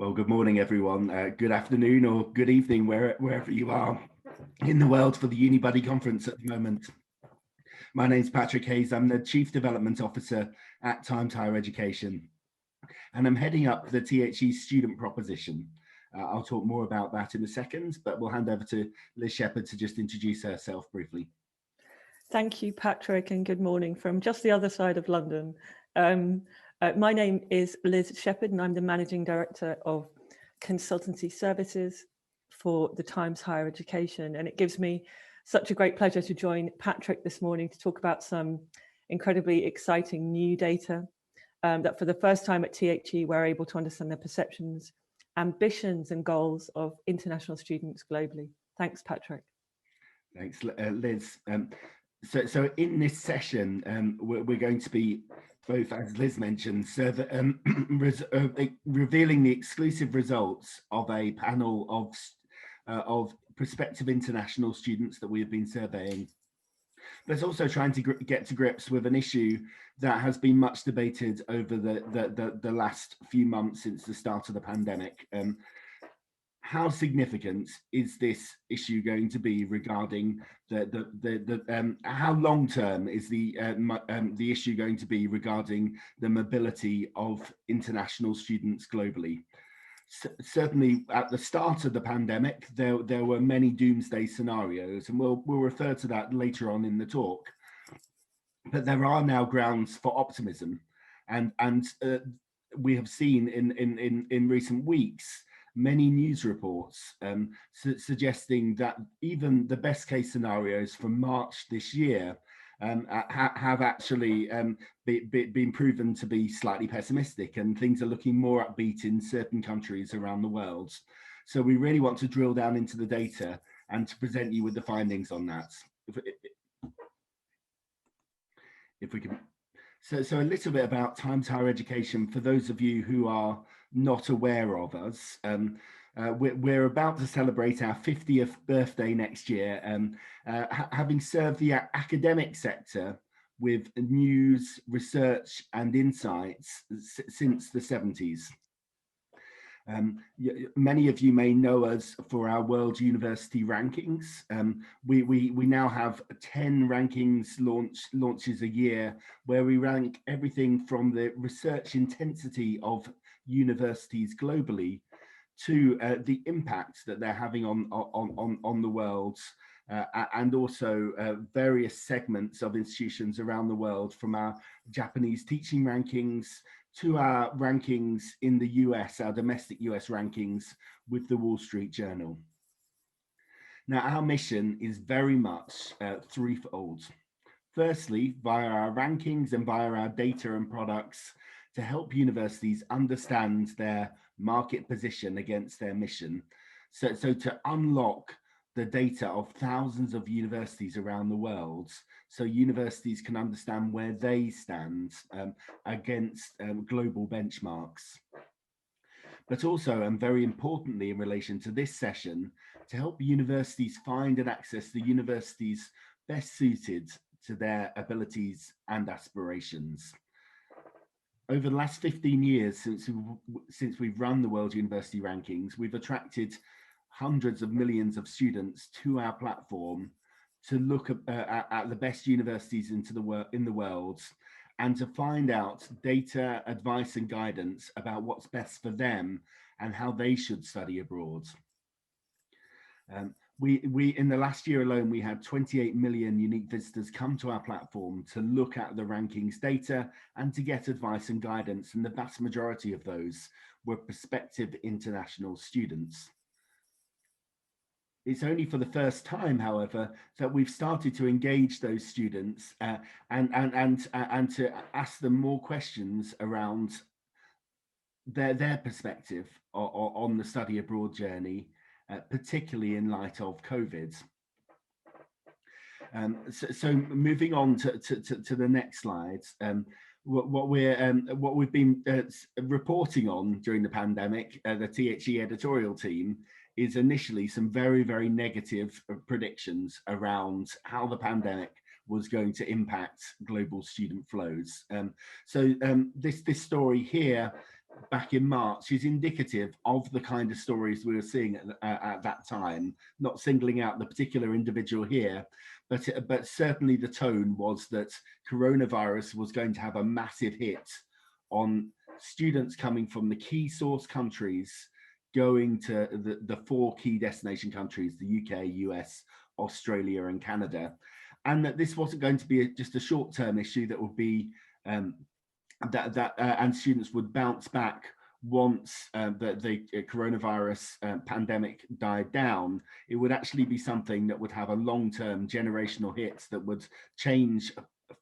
Well, good morning, everyone. Good afternoon or good evening, wherever you are in the world for the UniBuddy conference at the moment. My name's Patrick Hayes. I'm the Chief Development Officer at Times Higher Education, and I'm heading up the THE student proposition. I'll talk more about that in a second, but we'll hand over to Liz Shepherd to just introduce herself briefly. Thank you, Patrick, and good morning from just the other side of London. My name is Liz Shepherd, and I'm the Managing Director of Consultancy Services for the Times Higher Education. And it gives me such a great pleasure to join Patrick this morning to talk about some incredibly exciting new data that for the first time at THE, we're able to understand the perceptions, ambitions and goals of international students globally. Thanks, Patrick. Thanks, Liz. So in this session, we're going to be both, as Liz mentioned, revealing the exclusive results of a panel of prospective international students that we have been surveying. But it's also trying to get to grips with an issue that has been much debated over the last few months since the start of the pandemic. How significant is this issue going to be regarding how long term is the issue going to be regarding the mobility of international students globally? Certainly at the start of the pandemic, there were many doomsday scenarios, and we'll refer to that later on in the talk. But there are now grounds for optimism, and we have seen in recent weeks many news reports suggesting that even the best case scenarios from March this year have actually been proven to be slightly pessimistic, and things are looking more upbeat in certain countries around the world. So we really want to drill down into the data and to present you with the findings on that. If we can. So a little bit about Times Higher Education for those of you who are not aware of us. We're about to celebrate our 50th birthday next year, having served the academic sector with news, research and insights since the 70s. Many of you may know us for our World University rankings. We now have 10 rankings launches a year, where we rank everything from the research intensity of universities globally to the impact that they're having on the world, and also various segments of institutions around the world, from our Japanese teaching rankings to our rankings in the US, our domestic US rankings with the Wall Street Journal. Now, our mission is very much threefold. Firstly, via our rankings and via our data and products, to help universities understand their market position against their mission. So to unlock the data of thousands of universities around the world, so universities can understand where they stand against global benchmarks. But also, and very importantly in relation to this session, to help universities find and access the universities best suited to their abilities and aspirations. Over the last 15 years since we've run the World University Rankings, we've attracted hundreds of millions of students to our platform to look at the best universities in the world, and to find out data, advice and guidance about what's best for them and how they should study abroad. We in the last year alone, we had 28 million unique visitors come to our platform to look at the rankings data and to get advice and guidance, and the vast majority of those were prospective international students. It's only for the first time, however, that we've started to engage those students and to ask them more questions around their perspective on the study abroad journey, particularly in light of COVID. So moving on to the next slide, what we've been reporting on during the pandemic, the THE editorial team, is initially some very, very negative predictions around how the pandemic was going to impact global student flows. So this story here back in March is indicative of the kind of stories we were seeing at that time, not singling out the particular individual here, but certainly the tone was that coronavirus was going to have a massive hit on students coming from the key source countries going to the four key destination countries, the UK, US, Australia and Canada, and that this wasn't going to be just a short-term issue that would be and students would bounce back once the coronavirus pandemic died down. It would actually be something that would have a long-term generational hit that would change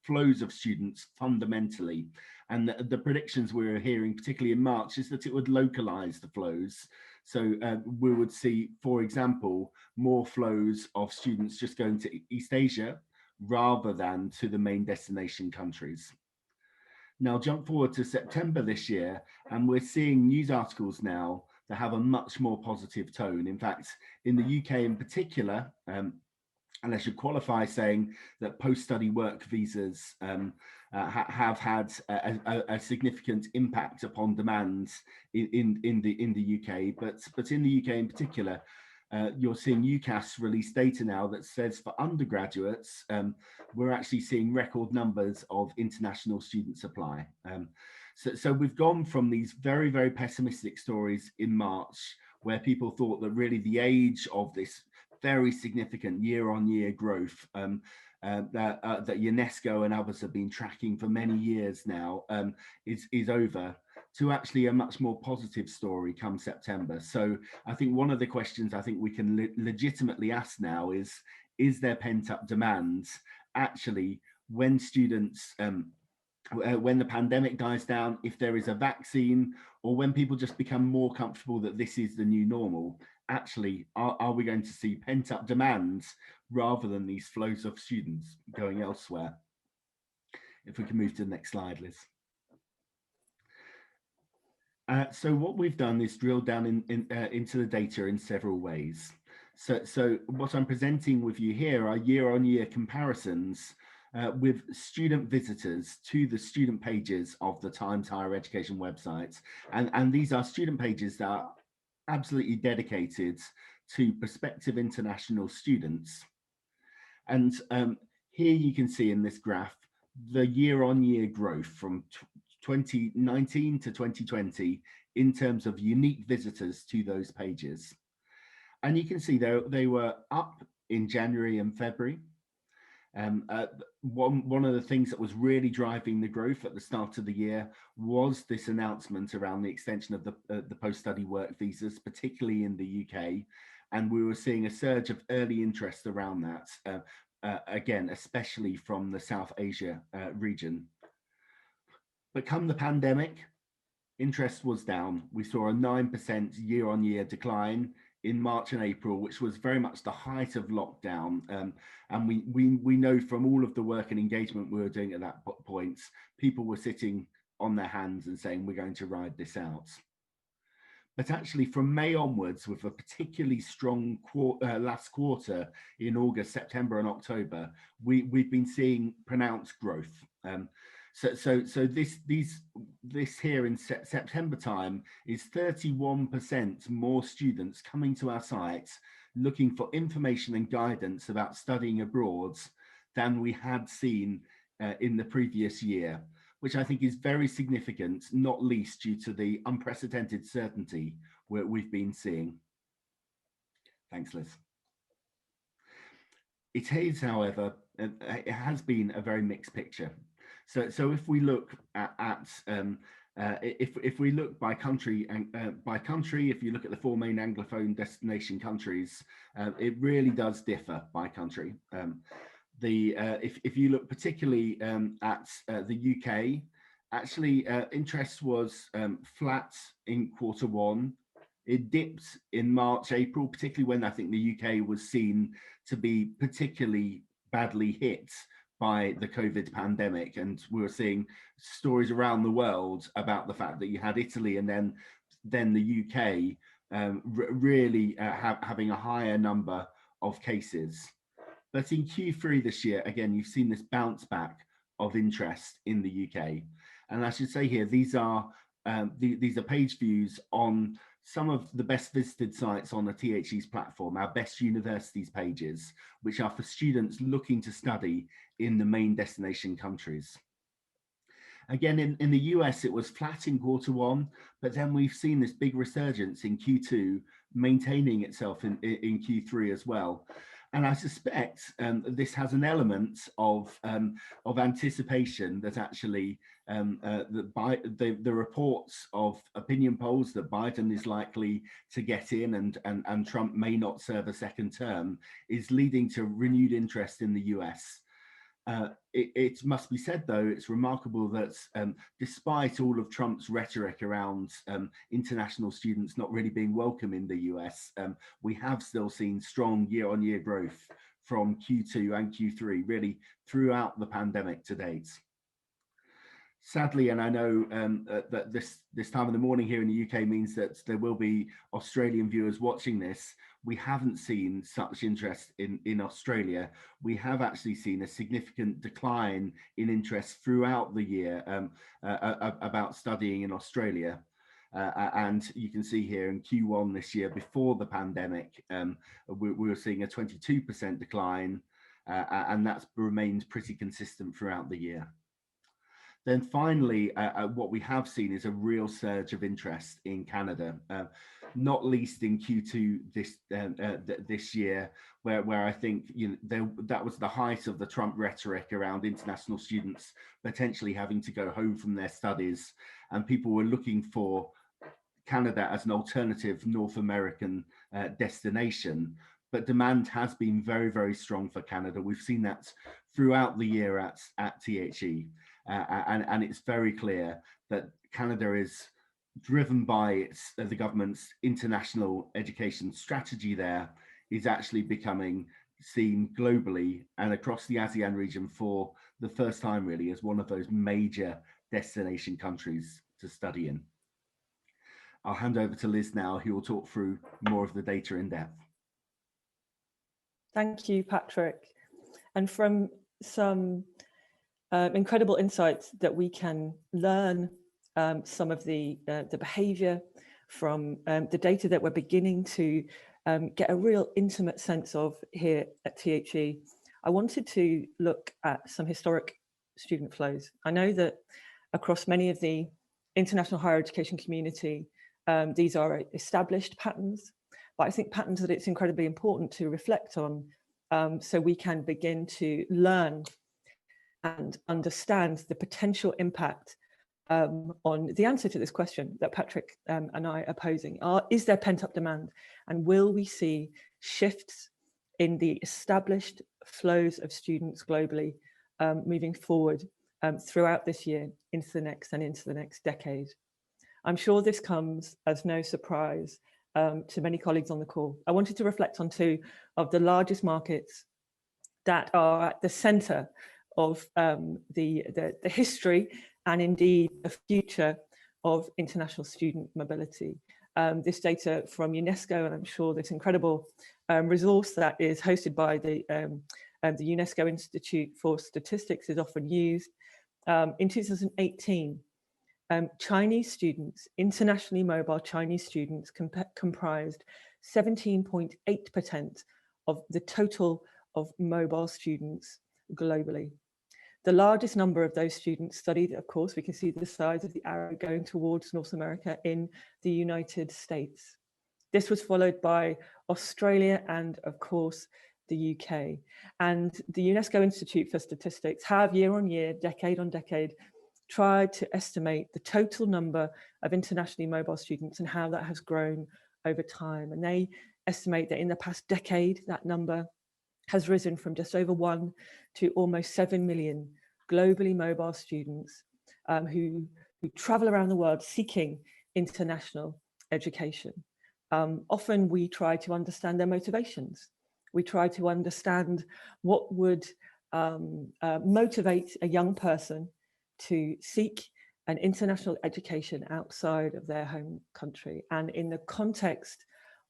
flows of students fundamentally. And the predictions we were hearing, particularly in March, is that it would localize the flows. So we would see, for example, more flows of students just going to East Asia rather than to the main destination countries. Now jump forward to September this year, and we're seeing news articles now that have a much more positive tone. In fact, in the UK in particular, and I should qualify saying that post-study work visas have had a significant impact upon demand in the UK, but in the UK in particular, you're seeing UCAS release data now that says for undergraduates, we're actually seeing record numbers of international student supply. So we've gone from these very, very pessimistic stories in March, where people thought that really the age of this very significant year-on-year growth that UNESCO and others have been tracking for many years now is over, to actually a much more positive story come September. So I think one of the questions I think we can legitimately ask now is there pent-up demand actually when students when the pandemic dies down, if there is a vaccine, or when people just become more comfortable that this is the new normal, actually, are we going to see pent-up demand rather than these flows of students going elsewhere? If we can move to the next slide, Liz. So what we've done is drill down into the data in several ways. So what I'm presenting with you here are year-on-year comparisons with student visitors to the student pages of the Times Higher Education website. And these are student pages that are absolutely dedicated to prospective international students. And here you can see in this graph the year-on-year growth from 2019 to 2020 in terms of unique visitors to those pages. And you can see they were up in January and February. One of the things that was really driving the growth at the start of the year was this announcement around the extension of the post-study work visas, particularly in the UK. And we were seeing a surge of early interest around that, again, especially from the South Asia region. But come the pandemic, interest was down. We saw a 9% year-on-year decline in March and April, which was very much the height of lockdown. And we know from all of the work and engagement we were doing at that point, people were sitting on their hands and saying, we're going to ride this out. But actually from May onwards, with a particularly strong last quarter in August, September and October, we've been seeing pronounced growth. So this here in September time is 31% more students coming to our site looking for information and guidance about studying abroad than we had seen in the previous year, which I think is very significant, not least due to the unprecedented certainty we've been seeing. Thanks, Liz. It is, however, it has been a very mixed picture. So if we look if we look by country, if you look at the four main Anglophone destination countries, it really does differ by country. If you look particularly at the UK, actually interest was flat in Q1. It dipped in March, April, particularly when I think the UK was seen to be particularly badly hit by the COVID pandemic. And we were seeing stories around the world about the fact that you had Italy and then the UK really having a higher number of cases. But in Q3 this year, again, you've seen this bounce back of interest in the UK. And I should say here, these are these are page views on some of the best visited sites on the THE's platform, our best universities pages, which are for students looking to study in the main destination countries. Again, in the US, it was flat in Q1, but then we've seen this big resurgence in Q2, maintaining itself in Q3 as well. And I suspect this has an element of anticipation that actually the reports of opinion polls that Biden is likely to get in and Trump may not serve a second term is leading to renewed interest in the US. It must be said, though, it's remarkable that despite all of Trump's rhetoric around international students not really being welcome in the US, we have still seen strong year-on-year growth from Q2 and Q3, really throughout the pandemic to date. Sadly, and I know that this time of the morning here in the UK means that there will be Australian viewers watching this, we haven't seen such interest in Australia. We have actually seen a significant decline in interest throughout the year about studying in Australia. And you can see here in Q1 this year, before the pandemic, we were seeing a 22% decline, and that's remained pretty consistent throughout the year. Then finally, what we have seen is a real surge of interest in Canada, not least in Q2 this year, where I think that was the height of the Trump rhetoric around international students potentially having to go home from their studies, and people were looking for Canada as an alternative North American destination. But demand has been very, very strong for Canada. We've seen that throughout the year at THE. And it's very clear that Canada is driven by the government's international education strategy there is actually becoming seen globally and across the ASEAN region for the first time really as one of those major destination countries to study in. I'll hand over to Liz now, who will talk through more of the data in depth. Thank you, Patrick. And from some incredible insights that we can learn some of the behavior from the data that we're beginning to get a real intimate sense of here at THE. I wanted to look at some historic student flows. I know that across many of the international higher education community, these are established patterns, but I think patterns that it's incredibly important to reflect on so we can begin to learn and understand the potential impact on the answer to this question that Patrick and I are posing. Is there pent-up demand? And will we see shifts in the established flows of students globally moving forward throughout this year into the next and into the next decade? I'm sure this comes as no surprise to many colleagues on the call. I wanted to reflect on two of the largest markets that are at the center of the history and indeed the future of international student mobility. This data from UNESCO, and I'm sure this incredible resource that is hosted by the UNESCO Institute for Statistics is often used. In 2018, Chinese students, internationally mobile Chinese students comprised 17.8% of the total of mobile students globally. The largest number of those students studied, of course, we can see the size of the arrow going towards North America in the United States. This was followed by Australia and, of course, the UK. And the UNESCO Institute for Statistics have year on year, decade on decade, tried to estimate the total number of internationally mobile students and how that has grown over time. And they estimate that in the past decade, that number has risen from just over 1 to almost 7 million globally mobile students who travel around the world seeking international education. Often we try to understand their motivations. We try to understand what would motivate a young person to seek an international education outside of their home country. And in the context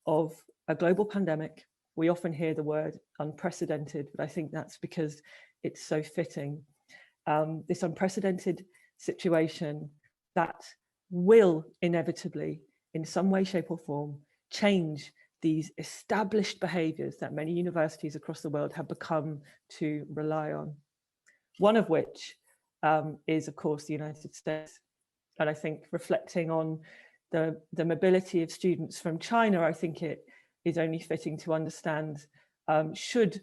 of a global pandemic, we often hear the word unprecedented, but I think that's because it's so fitting. This unprecedented situation that will inevitably, in some way, shape or form, change these established behaviours that many universities across the world have become to rely on. One of which is, of course, the United States. And I think reflecting on the mobility of students from China, I think it is only fitting to understand, should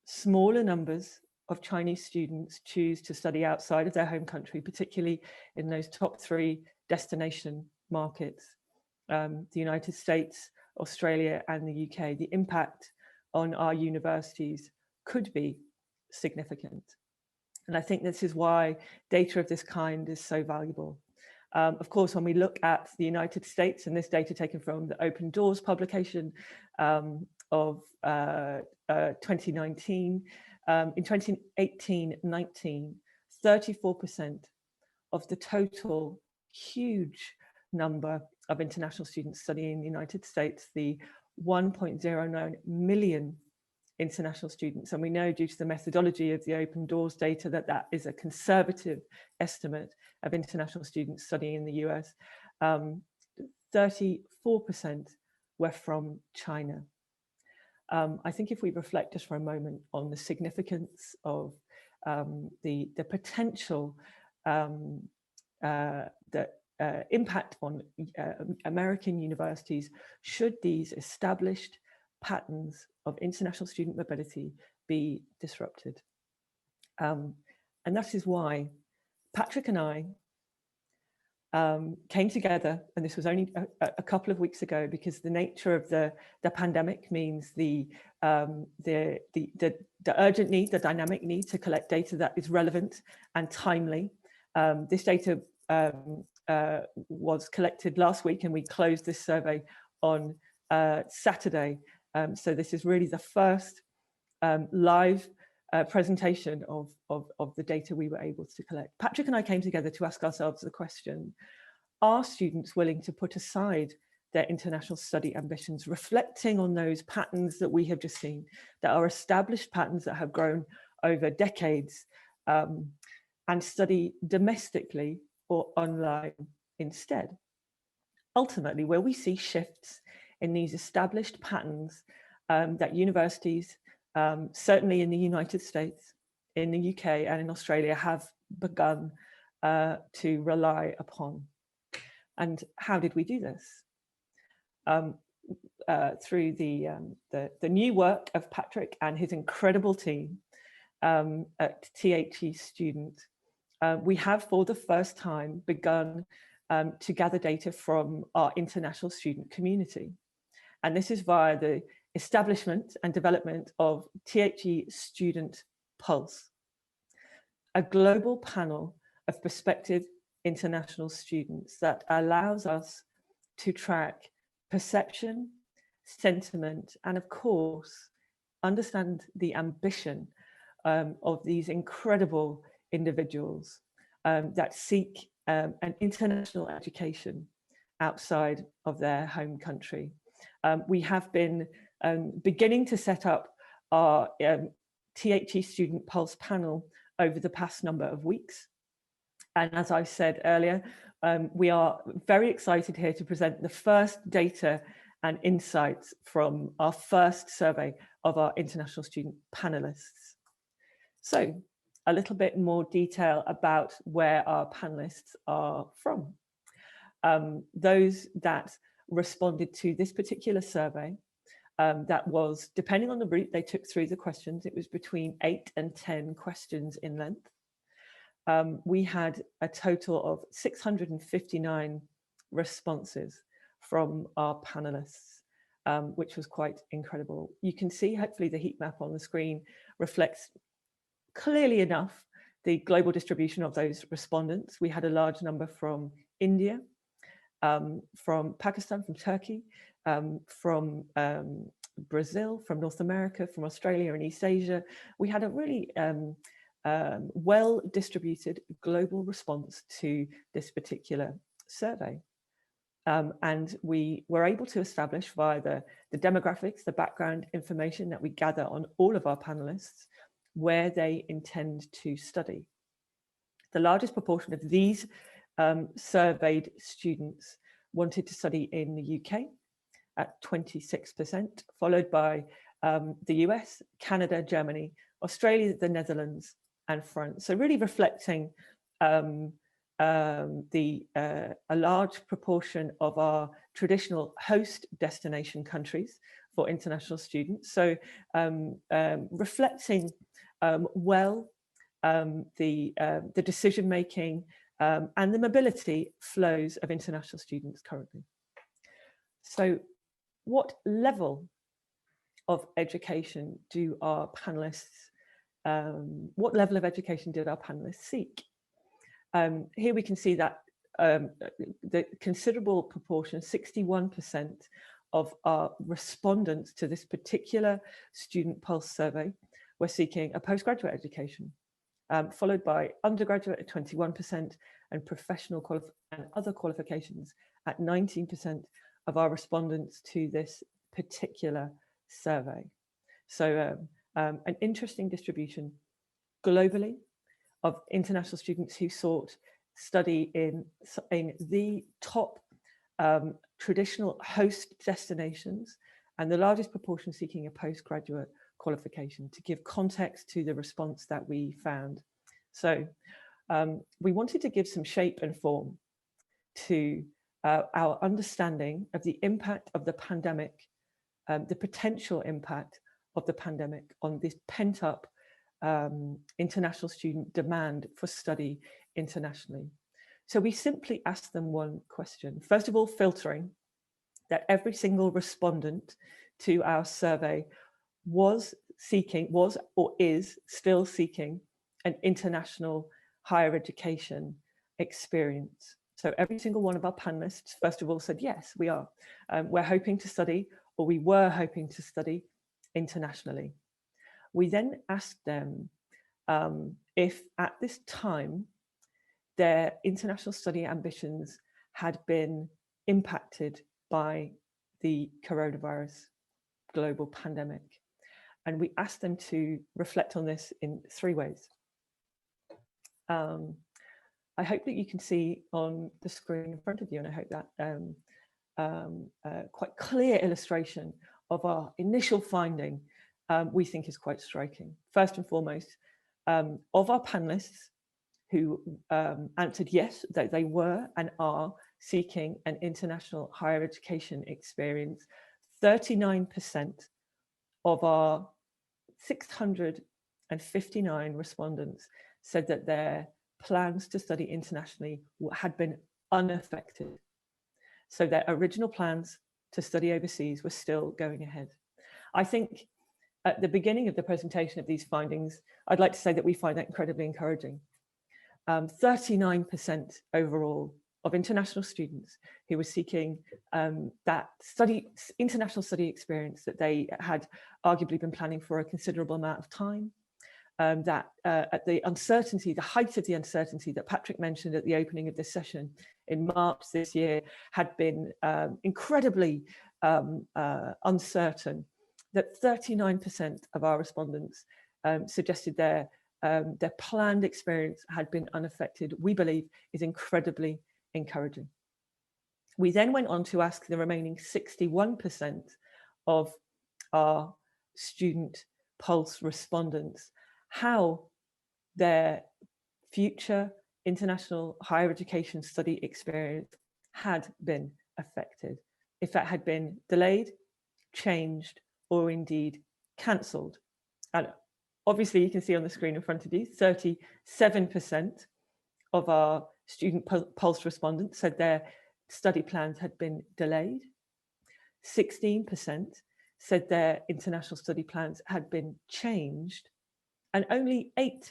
smaller numbers of Chinese students choose to study outside of their home country, particularly in those top 3 destination markets, the United States, Australia, and the UK, the impact on our universities could be significant. And I think this is why data of this kind is so valuable. Of course, when we look at the United States, and this data taken from the Open Doors publication of 2019, in 2018-19, 34% of the total huge number of international students studying in the United States, the 1.09 million international students. And we know, due to the methodology of the Open Doors data, that that is a conservative estimate of international students studying in the US. 34% were from China. I think if we reflect just for a moment on the significance of the potential impact on American universities, should these established patterns of international student mobility be disrupted. And that is why Patrick and I came together, and this was only a couple of weeks ago, because the nature of the pandemic means the urgent need, the dynamic need to collect data that is relevant and timely. This data was collected last week, and we closed this survey on Saturday. So this is really the first live presentation of the data we were able to collect. Patrick and I came together to ask ourselves the question: are students willing to put aside their international study ambitions, reflecting on those patterns that we have just seen, that are established patterns that have grown over decades, and study domestically or online instead? Ultimately, where we see shifts in these established patterns that universities, certainly in the United States, in the UK, and in Australia, have begun to rely upon. And how did we do this? Through the new work of Patrick and his incredible team at THE Student. We have, for the first time, begun to gather data from our international student community. And this is via the establishment and development of THE Student Pulse, a global panel of prospective international students that allows us to track perception, sentiment, and of course, understand the ambition of these incredible individuals that seek an international education outside of their home country. We have been beginning to set up our THE Student Pulse panel over the past number of weeks. And as I said earlier, we are very excited here to present the first data and insights from our first survey of our international student panelists. So a little bit more detail about where our panelists are from. Those that responded to this particular survey, that was, depending on the route they took through the questions, it was between 8 and 10 questions in length. We had a total of 659 responses from our panelists, which was quite incredible. You can see, hopefully, the heat map on the screen reflects clearly enough the global distribution of those respondents. We had a large number from India, from Pakistan, from Turkey, from Brazil, from North America, from Australia and East Asia. We had a really well-distributed global response to this particular survey. And we were able to establish via the demographics, the background information that we gather on all of our panelists, where they intend to study. The largest proportion of these surveyed students wanted to study in the UK at 26%, followed by the US, Canada, Germany, Australia, the Netherlands, and France. So really reflecting a large proportion of our traditional host destination countries for international students. So reflecting well the decision making and the mobility flows of international students currently. So what level of education do our panelists, what level of education did our panelists seek? Here we can see that the considerable proportion, 61% of our respondents to this particular student pulse survey were seeking a postgraduate education, followed by undergraduate at 21% and professional and other qualifications at 19% of our respondents to this particular survey. So an interesting distribution globally of international students who sought study in the top traditional host destinations, and the largest proportion seeking a postgraduate qualification, to give context to the response that we found. So we wanted to give some shape and form to our understanding of the impact of the pandemic, the potential impact of the pandemic on this pent-up international student demand for study internationally. So we simply asked them one question. First of all, filtering that every single respondent to our survey was or is still seeking an international higher education experience. So every single one of our panelists, first of all, said, yes, we are. We're hoping to study, or we were hoping to study internationally. We then asked them if at this time their international study ambitions had been impacted by the coronavirus global pandemic. And we asked them to reflect on this in three ways. I hope that you can see on the screen in front of you, and I hope that quite clear illustration of our initial finding we think is quite striking. First and foremost, of our panelists who answered yes, that they were and are seeking an international higher education experience, 39% of our 659 respondents said that their plans to study internationally had been unaffected. So their original plans to study overseas were still going ahead. I think at the beginning of the presentation of these findings, I'd like to say that we find that incredibly encouraging. 39% overall of international students who were seeking that international study experience that they had arguably been planning for a considerable amount of time. That at the uncertainty, the height of the uncertainty that Patrick mentioned at the opening of this session in March this year had been incredibly uncertain, that 39% of our respondents suggested their planned experience had been unaffected, we believe is incredibly encouraging. We then went on to ask the remaining 61% of our student pulse respondents how their future international higher education study experience had been affected, if that had been delayed, changed, or indeed cancelled. And obviously you can see on the screen in front of you, 37% of our student pulse respondents said their study plans had been delayed. 16% said their international study plans had been changed. And only 8%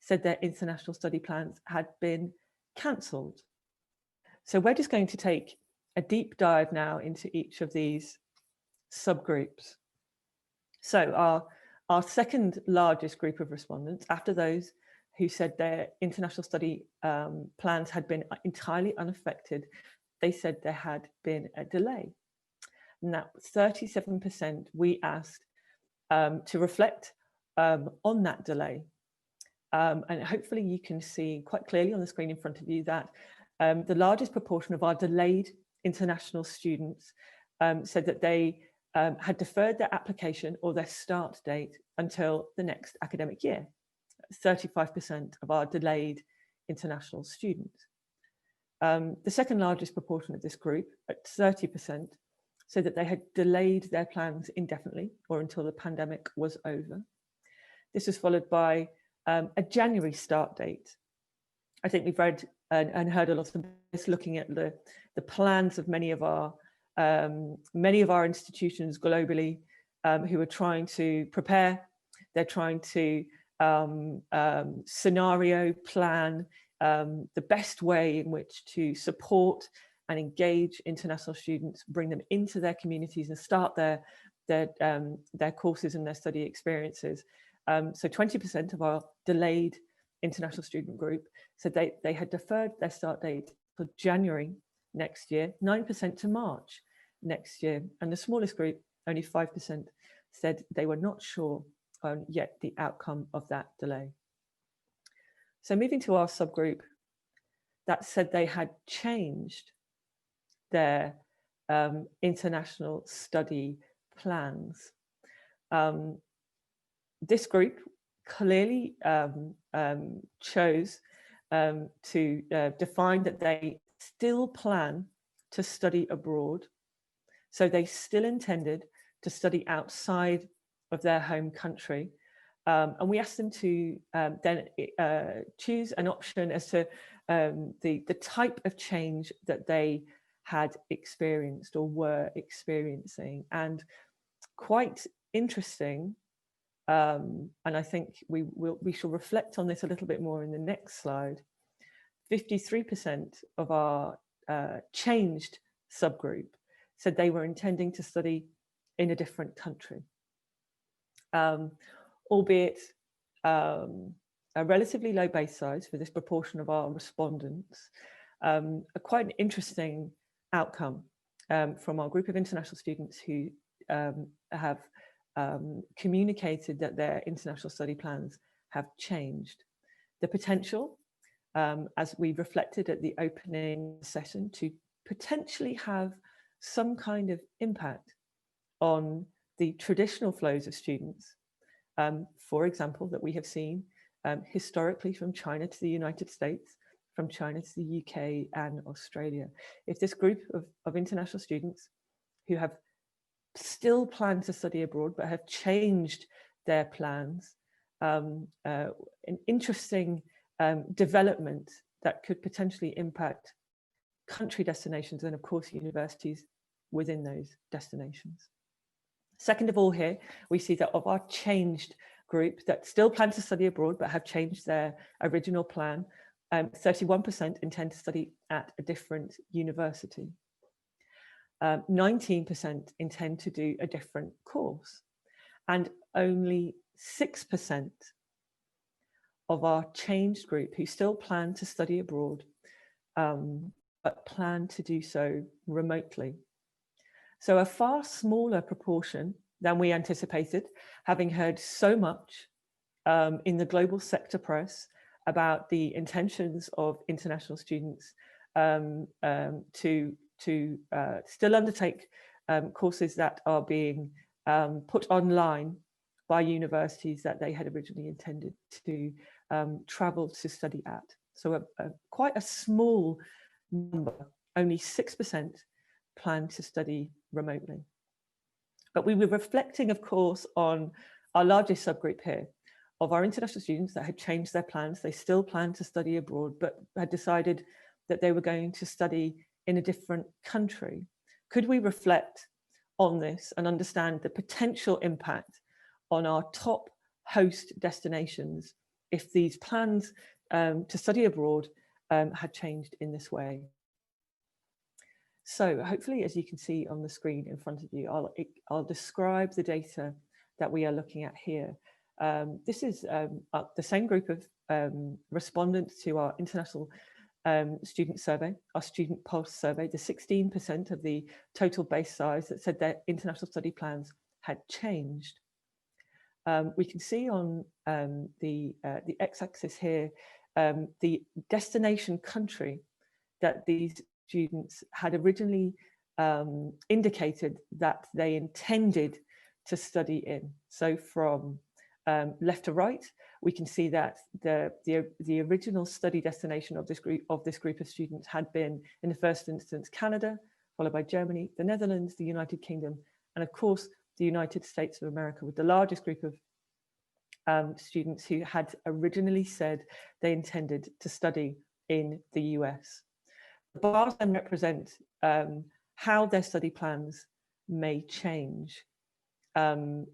said their international study plans had been cancelled. So we're just going to take a deep dive now into each of these subgroups. So our second largest group of respondents, after those who said their international study plans had been entirely unaffected, they said there had been a delay. Now, 37% we asked to reflect on that delay. And hopefully you can see quite clearly on the screen in front of you that the largest proportion of our delayed international students said that they had deferred their application or their start date until the next academic year. 35% of our delayed international students. The second largest proportion of this group, at 30%, said that they had delayed their plans indefinitely or until the pandemic was over. This was followed by a January start date. I think we've read and heard a lot of this looking at the plans of many of our institutions globally who are trying to prepare. They're trying to scenario plan the best way in which to support and engage international students, bring them into their communities and start their courses and their study experiences. So 20% of our delayed international student group said they had deferred their start date for January next year, 9% to March next year. And the smallest group, only 5%, said they were not sure yet the outcome of that delay. So moving to our subgroup that said they had changed their international study plans. This group clearly chose to define that they still plan to study abroad. So they still intended to study outside of their home country. And we asked them to then choose an option as to the type of change that they had experienced or were experiencing. And quite interesting, and I think we shall reflect on this a little bit more in the next slide, 53% of our changed subgroup said they were intending to study in a different country. Albeit a relatively low base size for this proportion of our respondents, quite an interesting outcome from our group of international students who have communicated that their international study plans have changed. The potential, as we reflected at the opening session, to potentially have some kind of impact on the traditional flows of students, for example, that we have seen historically from China to the United States, from China to the UK and Australia. If this group of international students who have still planned to study abroad but have changed their plans, an interesting development that could potentially impact country destinations and of course universities within those destinations. Second of all, here we see that of our changed group that still plan to study abroad but have changed their original plan, 31% intend to study at a different university. 19% intend to do a different course, and only 6% of our changed group who still plan to study abroad but plan to do so remotely. So a far smaller proportion than we anticipated, having heard so much in the global sector press about the intentions of international students to still undertake courses that are being put online by universities that they had originally intended to travel to study at. So quite a small number, only 6% plan to study remotely. But we were reflecting, of course, on our largest subgroup here of our international students that had changed their plans. They still planned to study abroad, but had decided that they were going to study in a different country. Could we reflect on this and understand the potential impact on our top host destinations if these plans to study abroad had changed in this way? So hopefully, as you can see on the screen in front of you, I'll describe the data that we are looking at here. This is the same group of respondents to our international student survey, our student pulse survey, the 16% of the total base size that said their international study plans had changed. we can see on the x-axis here the destination country that these students had originally indicated that they intended to study in. So from left to right, we can see that the original study destination of this group of students had been, in the first instance, Canada, followed by Germany, the Netherlands, the United Kingdom, and of course, the United States of America, with the largest group of students who had originally said they intended to study in the US. The bars then represent how their study plans may change. Reading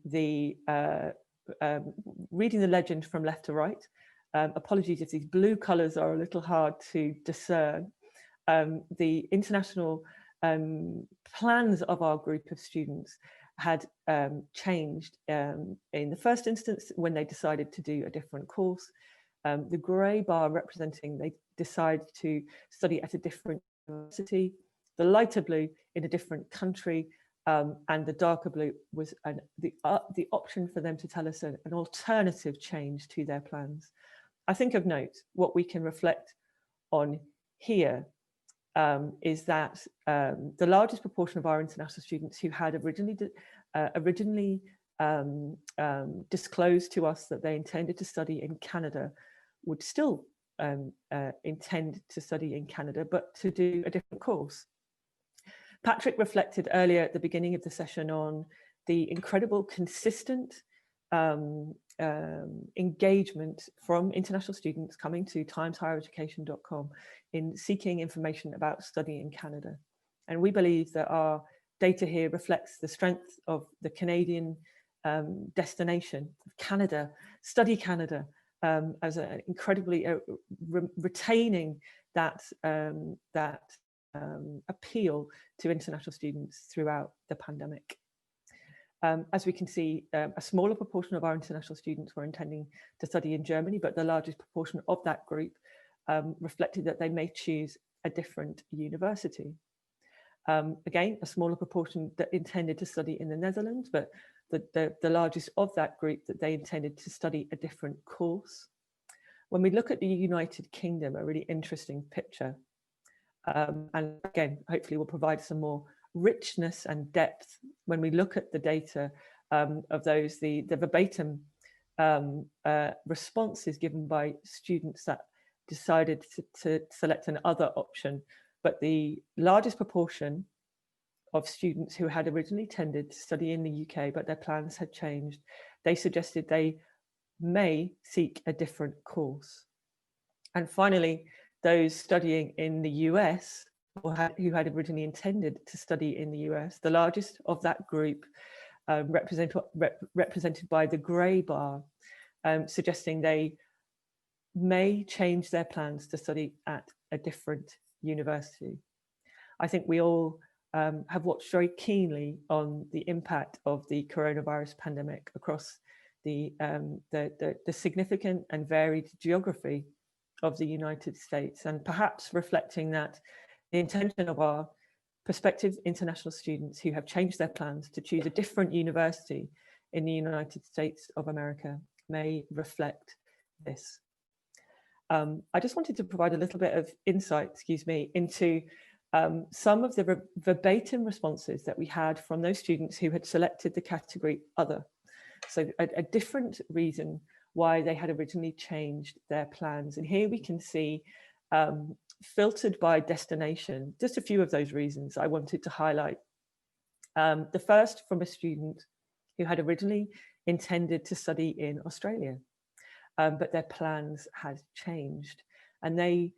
the legend from left to right, apologies if these blue colours are a little hard to discern. The international plans of our group of students had changed in the first instance when they decided to do a different course. The grey bar representing they decide to study at a different university, the lighter blue in a different country, and the darker blue was the option for them to tell us an alternative change to their plans. I think of note, what we can reflect on here is that the largest proportion of our international students who had originally disclosed to us that they intended to study in Canada would still intend to study in Canada, but to do a different course. Patrick reflected earlier at the beginning of the session on the incredible consistent engagement from international students coming to timeshighereducation.com in seeking information about study in Canada. And we believe that our data here reflects the strength of the Canadian destination of Canada, Study Canada, as an incredibly retaining that appeal to international students throughout the pandemic. As we can see, a smaller proportion of our international students were intending to study in Germany, but the largest proportion of that group reflected that they may choose a different university. Again, a smaller proportion that intended to study in the Netherlands, but the largest of that group that they intended to study a different course. When we look at the United Kingdom, a really interesting picture, and again, hopefully will provide some more richness and depth when we look at the data of those, the verbatim responses given by students that decided to select an other option. But the largest proportion of students who had originally intended to study in the UK, but their plans had changed, they suggested they may seek a different course. And finally, those studying in the US or who had originally intended to study in the US, the largest of that group, represented by the grey bar, suggesting they may change their plans to study at a different university. I think we all have watched very keenly on the impact of the coronavirus pandemic across the significant and varied geography of the United States, and perhaps reflecting that the intention of our prospective international students who have changed their plans to choose a different university in the United States of America may reflect this. I just wanted to provide a little bit of insight, into some of the verbatim responses that we had from those students who had selected the category other. So a different reason why they had originally changed their plans. And here we can see, filtered by destination, just a few of those reasons I wanted to highlight. The first from a student who had originally intended to study in Australia, but their plans had changed. And they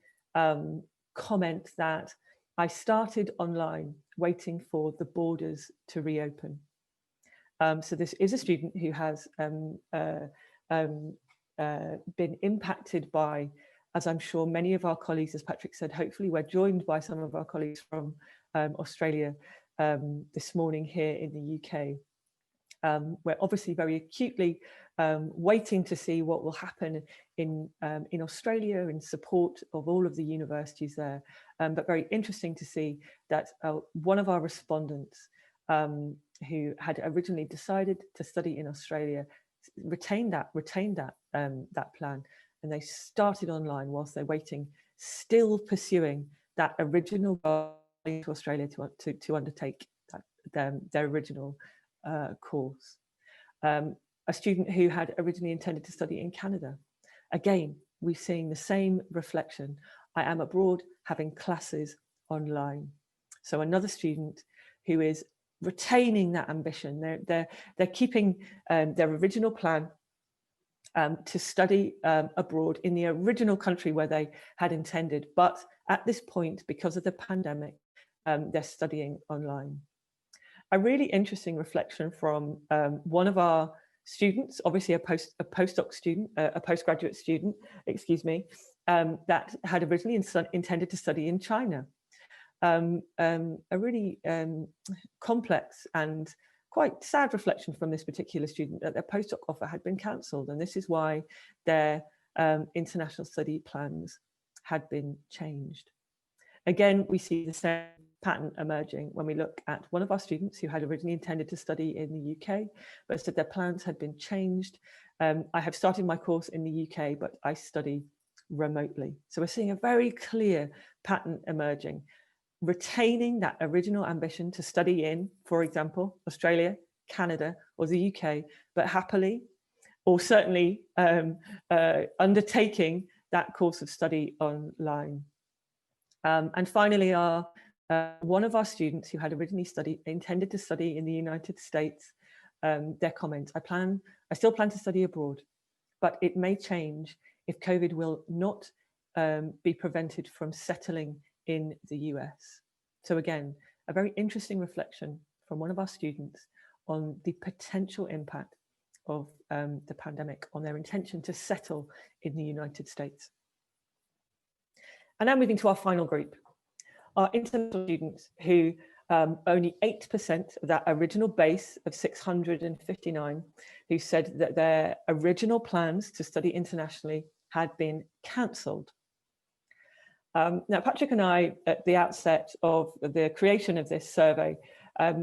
comment that I started online waiting for the borders to reopen. So this is a student who has been impacted by, as I'm sure many of our colleagues, as Patrick said, hopefully we're joined by some of our colleagues from Australia this morning here in the UK. We're obviously very acutely waiting to see what will happen in Australia in support of all of the universities there. But very interesting to see that one of our respondents who had originally decided to study in Australia retained that that plan, and they started online whilst they're waiting, still pursuing that original goal to Australia to undertake their original course. A student who had originally intended to study in Canada. Again, we're seeing the same reflection. I am abroad having classes online. So another student who is retaining that ambition. They're keeping their original plan to study abroad in the original country where they had intended. But at this point, because of the pandemic, they're studying online. A really interesting reflection from one of our students, obviously a postdoc student, a postgraduate student, excuse me, that had originally intended to study in China. A really complex and quite sad reflection from this particular student that their postdoc offer had been cancelled, and this is why their international study plans had been changed. Again, we see the same pattern emerging when we look at one of our students who had originally intended to study in the UK, but said their plans had been changed. I have started my course in the UK, but I study remotely. So we're seeing a very clear pattern emerging, retaining that original ambition to study in, for example, Australia, Canada, or the UK, but happily, or certainly undertaking that course of study online. And finally, one of our students who had originally intended to study in the United States, their comment, I still plan to study abroad, but it may change if COVID will not be prevented from settling in the US. So again, a very interesting reflection from one of our students on the potential impact of the pandemic on their intention to settle in the United States. And now moving to our final group, our international students who only 8% of that original base of 659 who said that their original plans to study internationally had been cancelled. Now, Patrick and I, at the outset of the creation of this survey,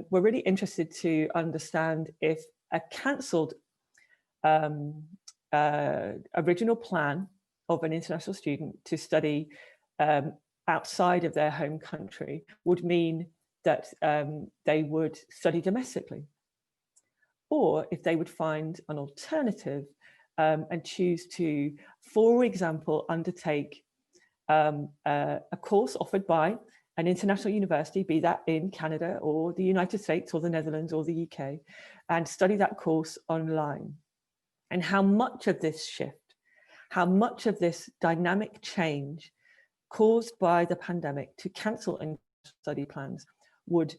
were really interested to understand if a cancelled original plan of an international student to study outside of their home country would mean that they would study domestically, or if they would find an alternative and choose to, for example, undertake a course offered by an international university, be that in Canada or the United States or the Netherlands or the UK, and study that course online. And how much of this shift, how much of this dynamic change caused by the pandemic to cancel study plans would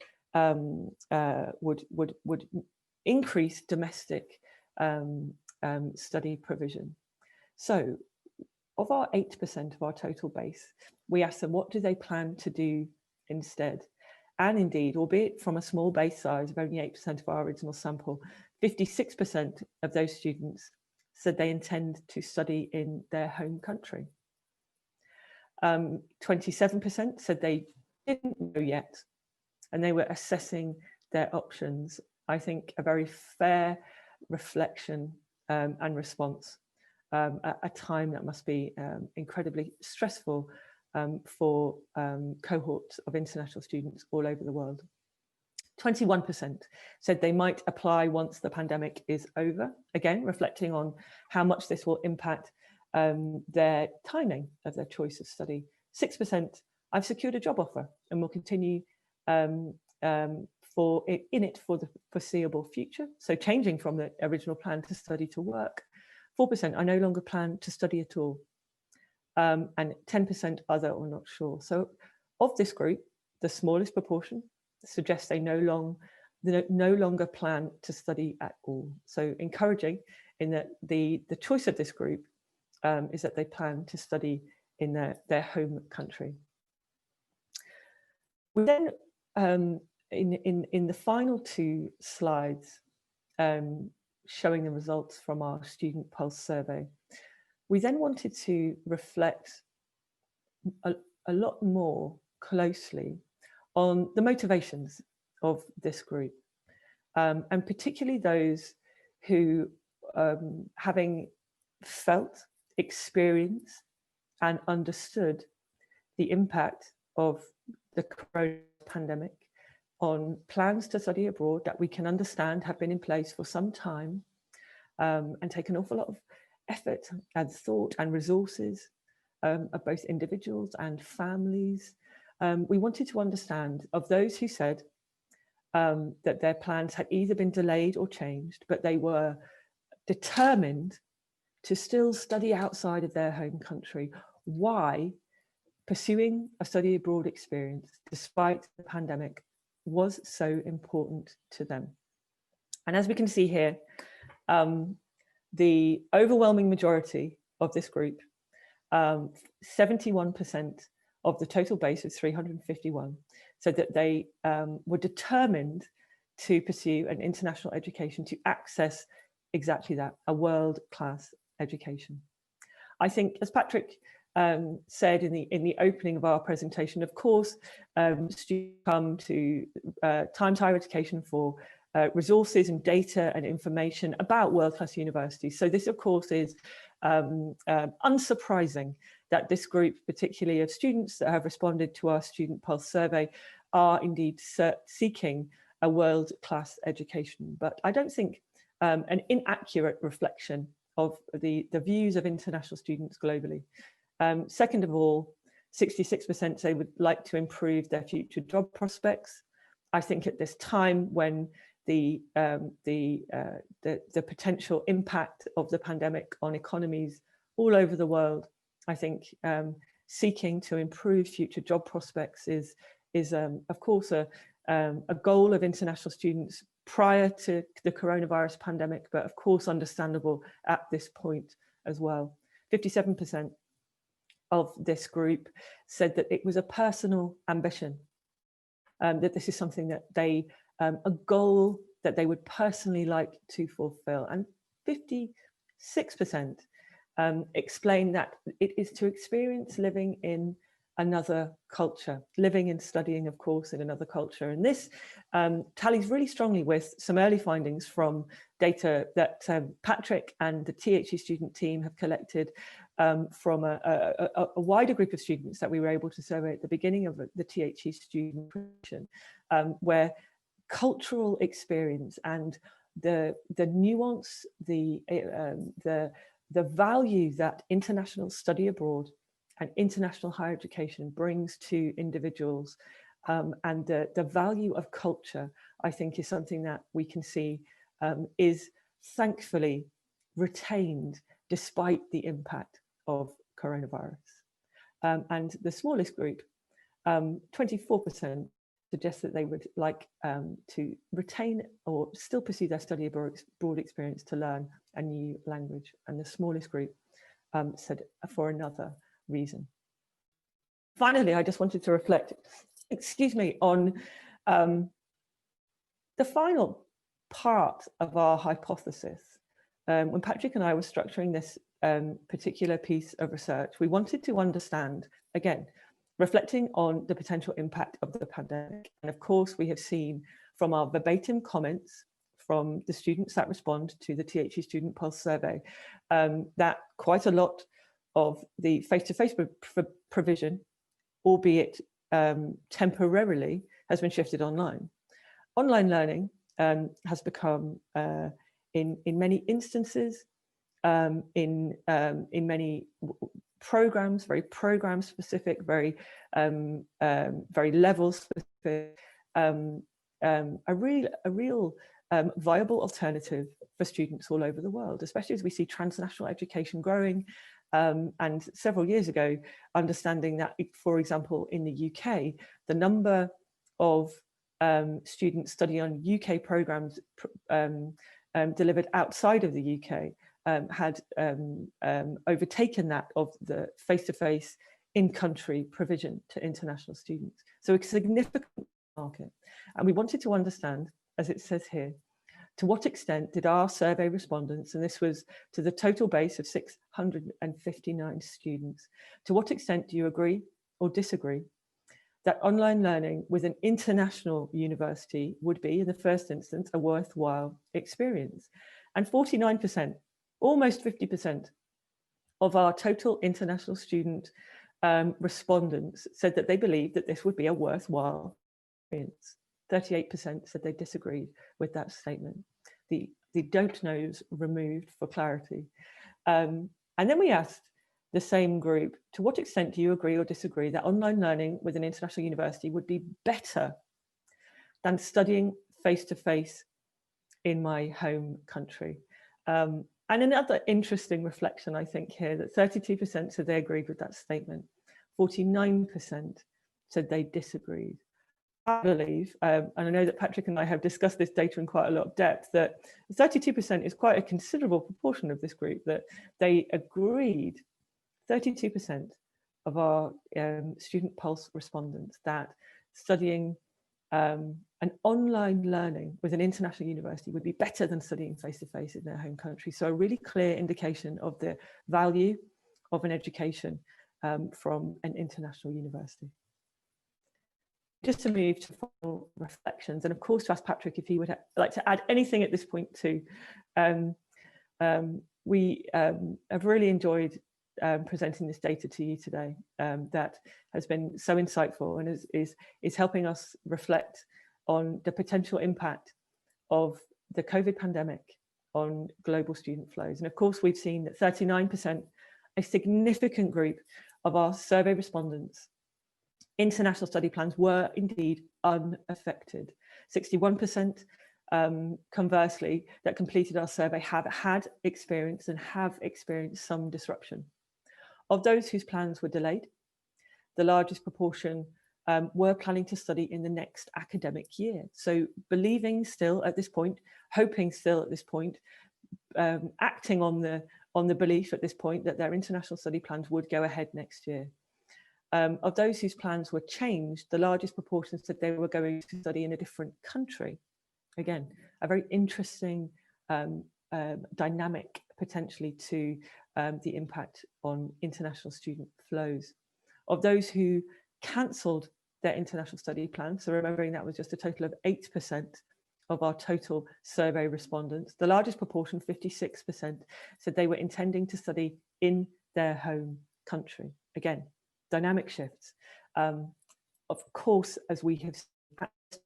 increase domestic study provision. So of our 8% of our total base, we asked them what do they plan to do instead. And indeed, albeit from a small base size of only 8% of our original sample, 56% of those students said they intend to study in their home country. 27% said they didn't know yet, and they were assessing their options. I think a very fair reflection and response at a time that must be incredibly stressful for cohorts of international students all over the world. 21% said they might apply once the pandemic is over, again, reflecting on how much this will impact their timing of their choice of study. 6%, I've secured a job offer and will continue in it for the foreseeable future. So changing from the original plan to study to work. 4%, I no longer plan to study at all. And 10% other or not sure. So of this group, the smallest proportion suggests they no longer plan to study at all. So encouraging in that the choice of this group is that they plan to study in their home country. We then, in the final two slides, showing the results from our student pulse survey, we then wanted to reflect a lot more closely on the motivations of this group, and particularly those who having felt, experienced and understood the impact of the corona pandemic on plans to study abroad that we can understand have been in place for some time, and take an awful lot of effort and thought and resources of both individuals and families. We wanted to understand of those who said that their plans had either been delayed or changed, but they were determined to still study outside of their home country. Why pursuing a study abroad experience, despite the pandemic, was so important to them. And as we can see here, the overwhelming majority of this group, 71% of the total base of 351, said that they were determined to pursue an international education, to access exactly that, a world-class education. I think, as Patrick said in the opening of our presentation, of course, students come to Times Higher Education for resources and data and information about world-class universities. So this, of course, is unsurprising that this group, particularly of students that have responded to our Student Pulse survey, are indeed seeking a world-class education. But I don't think an inaccurate reflection of the views of international students globally. Second of all, 66% say would like to improve their future job prospects. I think at this time when the potential impact of the pandemic on economies all over the world, I think seeking to improve future job prospects is of course a goal of international students prior to the coronavirus pandemic, but of course understandable at this point as well. 57% of this group said that it was a personal ambition, that this is something that they, a goal that they would personally like to fulfill. And 56% explain that it is to experience living in another culture, living and studying, of course, in another culture. And this tallies really strongly with some early findings from data that Patrick and the THE student team have collected from a wider group of students that we were able to survey at the beginning of the THE student program, where cultural experience and the nuance, the value that international study abroad and international higher education brings to individuals, and the value of culture, I think, is something that we can see is thankfully retained despite the impact of coronavirus. And the smallest group, 24%, suggest that they would like to retain or still pursue their study abroad experience to learn a new language. And the smallest group said for another reason. Finally, I just wanted to reflect, on the final part of our hypothesis. When Patrick and I were structuring this particular piece of research, we wanted to understand, again, reflecting on the potential impact of the pandemic. And of course, we have seen from our verbatim comments from the students that respond to the THE Student Pulse survey that quite a lot of the face-to-face provision, albeit temporarily, has been shifted online. Online learning has become, in many instances, in many programs, very program specific, very level specific, a real viable alternative for students all over the world, especially as we see transnational education growing. And several years ago, understanding that, for example, in the UK, the number of students studying on UK programs delivered outside of the UK had overtaken that of the face-to-face in-country provision to international students. So a significant market. And we wanted to understand, as it says here, to what extent did our survey respondents, and this was to the total base of 659 students, to what extent do you agree or disagree that online learning with an international university would be, in the first instance, a worthwhile experience? And 49%, almost 50% of our total international student respondents said that they believed that this would be a worthwhile experience. 38% said they disagreed with that statement. The don't knows removed for clarity. And then we asked the same group, to what extent do you agree or disagree that online learning with an international university would be better than studying face-to-face in my home country? And another interesting reflection, I think, here, that 32% said they agreed with that statement. 49% said they disagreed. I believe, and I know that Patrick and I have discussed this data in quite a lot of depth, that 32% is quite a considerable proportion of this group, that they agreed, 32% of our student pulse respondents, that studying an online learning with an international university would be better than studying face-to-face in their home country. So a really clear indication of the value of an education from an international university. Just to move to final reflections, and of course to ask Patrick if he would like to add anything at this point too. We have really enjoyed presenting this data to you today. That has been so insightful and is helping us reflect on the potential impact of the COVID pandemic on global student flows. And of course, we've seen that 39%, a significant group of our survey respondents, international study plans were indeed unaffected. 61%, conversely, that completed our survey have had experience and have experienced some disruption. Of those whose plans were delayed, the largest proportion were planning to study in the next academic year. So believing still at this point, hoping still at this point, acting on the belief at this point that their international study plans would go ahead next year. Of those whose plans were changed, the largest proportion said they were going to study in a different country. Again, a very interesting dynamic potentially to the impact on international student flows. Of those who cancelled their international study plans, so remembering that was just a total of 8% of our total survey respondents, the largest proportion, 56%, said they were intending to study in their home country. Again, dynamic shifts. Of course, as we have seen,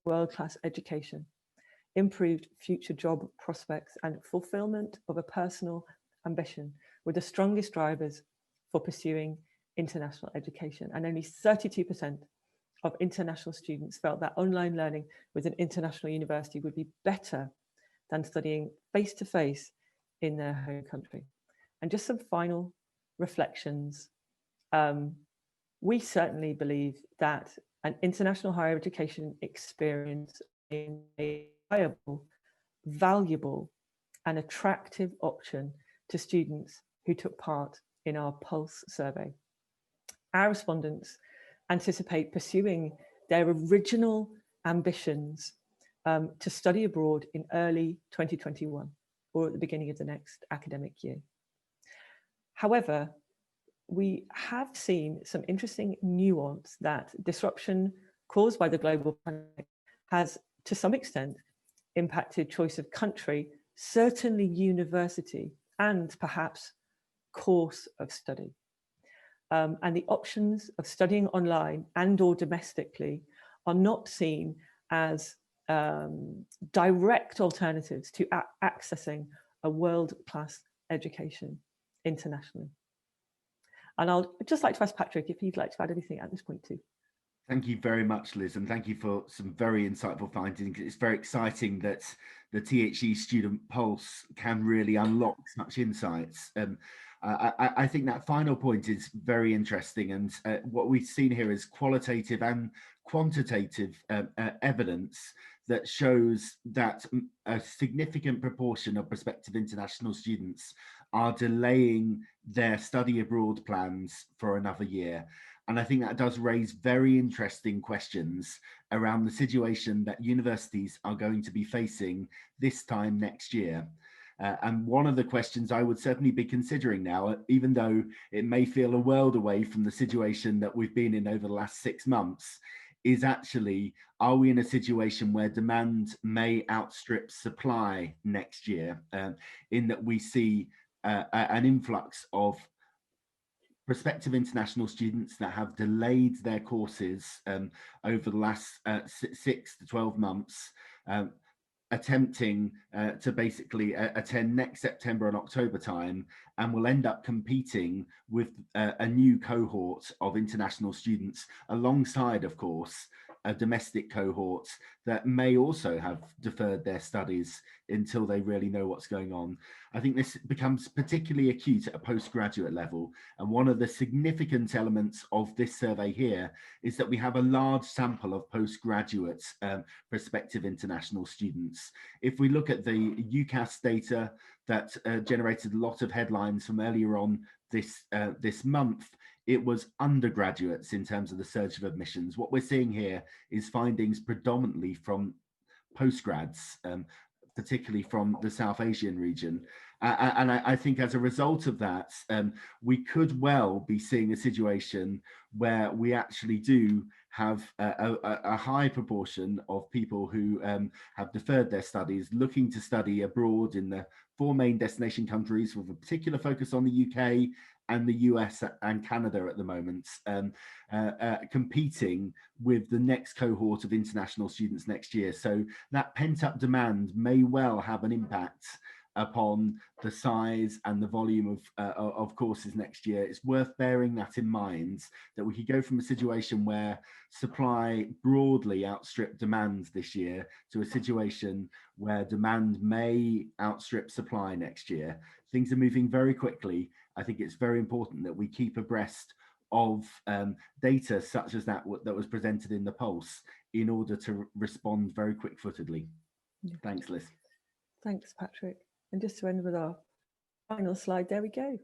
world-class education, improved future job prospects and fulfillment of a personal ambition were the strongest drivers for pursuing international education. And only 32% of international students felt that online learning with an international university would be better than studying face-to-face in their home country. And just some final reflections. We certainly believe that an international higher education experience is a viable, valuable, and attractive option to students who took part in our Pulse survey. Our respondents anticipate pursuing their original ambitions to study abroad in early 2021 or at the beginning of the next academic year. However, we have seen some interesting nuance that disruption caused by the global pandemic has, to some extent, impacted choice of country, certainly university, and perhaps course of study. And the options of studying online and or domestically are not seen as direct alternatives to accessing a world-class education internationally. And I'll just like to ask Patrick if he'd like to add anything at this point too. Thank you very much, Liz, and thank you for some very insightful findings. It's very exciting that the THE Student Pulse can really unlock such insights. I think that final point is very interesting, and what we've seen here is qualitative and quantitative evidence that shows that a significant proportion of prospective international students are delaying their study abroad plans for another year. And I think that does raise very interesting questions around the situation that universities are going to be facing this time next year. And one of the questions I would certainly be considering now, even though it may feel a world away from the situation that we've been in over the last 6 months, is actually, are we in a situation where demand may outstrip supply next year, in that we see an influx of prospective international students that have delayed their courses over the last 6 to 12 months, attempting to basically attend next September and October time, and will end up competing with a new cohort of international students alongside, of course, a domestic cohort that may also have deferred their studies until they really know what's going on. I think this becomes particularly acute at a postgraduate level. And one of the significant elements of this survey here is that we have a large sample of postgraduate prospective international students. If we look at the UCAS data that generated a lot of headlines from earlier on this month, it was undergraduates in terms of the surge of admissions. What we're seeing here is findings predominantly from postgrads, particularly from the South Asian region. And I think as a result of that, we could well be seeing a situation where we actually do have a high proportion of people who have deferred their studies, looking to study abroad in the 4 main destination countries, with a particular focus on the UK and the US and Canada at the moment, competing with the next cohort of international students next year. So that pent-up demand may well have an impact upon the size and the volume of courses next year. It's worth bearing that in mind, that we could go from a situation where supply broadly outstripped demand this year to a situation where demand may outstrip supply next year. Things are moving very quickly. I think it's very important that we keep abreast of data such as that was presented in the Pulse in order to respond very quick-footedly. Yeah. Thanks, Liz. Thanks, Patrick. And just to end with our final slide, there we go.